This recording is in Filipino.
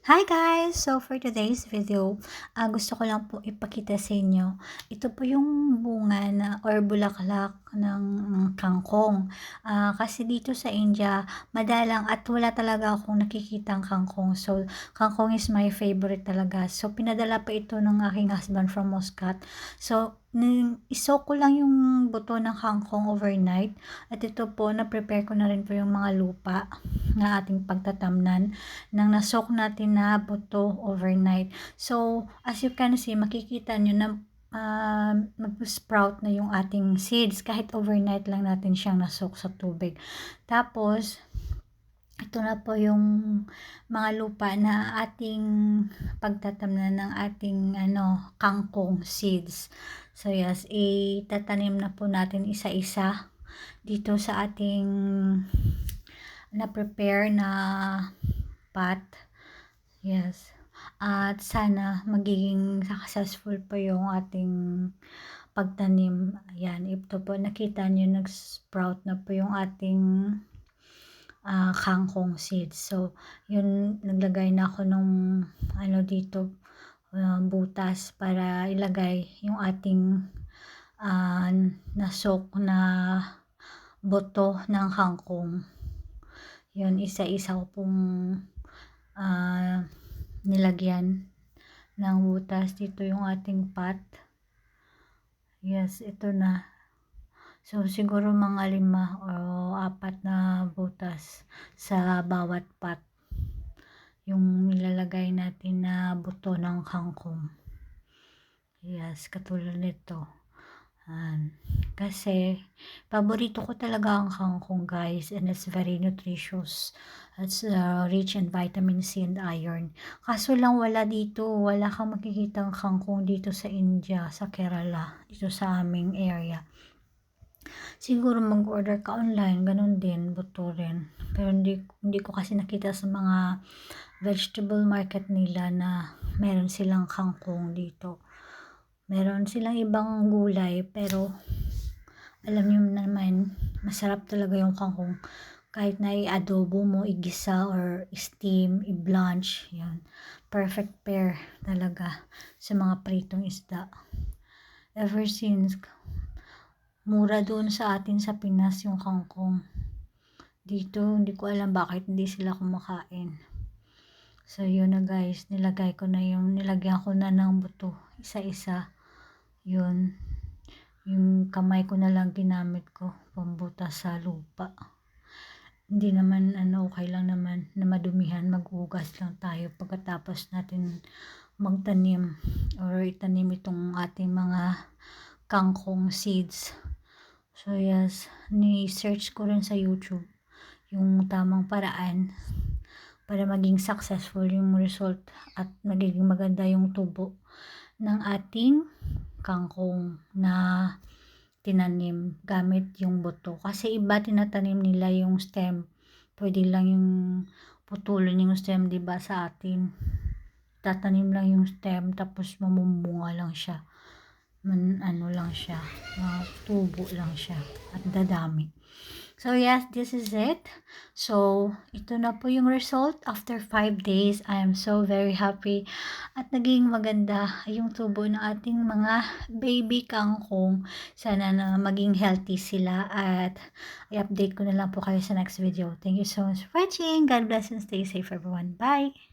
Hi guys! So for today's video, gusto ko lang po ipakita sa inyo. Ito po yung bunga na or bulaklak ng kangkong. Kasi dito sa India, madalang at wala talaga akong nakikitang kangkong. So kangkong is my favorite talaga. So pinadala pa ito ng aking husband from Muscat. So iso ko lang yung buto ng kangkong overnight. At ito po, na-prepare ko na rin po yung mga lupa na ating pagtatamnan ng nasok natin na buto overnight. So, as you can see, makikita nyo na mag-sprout na yung ating seeds kahit overnight lang natin siyang nasok sa tubig. Tapos, ito na po yung mga lupa na ating pagtatamnan ng ating kangkong seeds. So yes, itatanim na po natin isa-isa dito sa ating na-prepare na pot. Yes. At sana magiging successful po yung ating pagtanim. Ayan, ito po nakita nyo nag-sprout na po yung ating kangkong seeds. So, yun, naglagay na ako nung dito butas para ilagay yung ating nasok na buto ng kangkong. Yun, isa-isa ko pong nilagyan ng butas. Dito yung ating pot. Yes, ito na. So, siguro mga 5 o 4 na butas sa bawat pot yung nilalagay natin na buto ng kangkong. Yes, katulad nito. Kasi paborito ko talaga ang kangkong guys, and it's very nutritious. It's rich in vitamin C and iron. Kaso lang wala kang makikitang kangkong dito sa India, sa Kerala, dito sa aming area. Siguro mag-order ka online, ganun din, buto rin. Pero hindi ko kasi nakita sa mga vegetable market nila na meron silang kangkong dito. Meron silang ibang gulay, pero alam niyo naman, masarap talaga yung kangkong. Kahit na i-adobo mo, igisa, or steam, i-blanch, yan. Perfect pair talaga sa mga pritong isda. Ever since, mura doon sa atin sa Pinas yung kangkong. Dito, hindi ko alam bakit hindi sila kumakain. So, yun na guys, nilagyan ko na ng buto, isa-isa. Yun, yung kamay ko na lang ginamit ko pambutas sa lupa. Hindi naman okay lang naman na madumihan, maghugas lang tayo pagkatapos natin magtanim or itanim itong ating mga kangkong seeds. So yes, ni-search ko rin sa YouTube yung tamang paraan para maging successful yung result at magiging maganda yung tubo ng ating kangkong na tinanim gamit yung buto. Kasi iba tinatanim nila yung stem. Pwede lang yung putulin yung stem, diba, sa atin. Tatanim lang yung stem tapos mamumunga lang siya. Lang siya. Tubo lang siya at dadami. So yes, this is it. So, ito na po yung result. After 5 days, I am so very happy. At naging maganda yung tubo ng ating mga baby kangkong. Sana na maging healthy sila. At i-update ko na lang po kayo sa next video. Thank you so much for watching. God bless and stay safe everyone. Bye!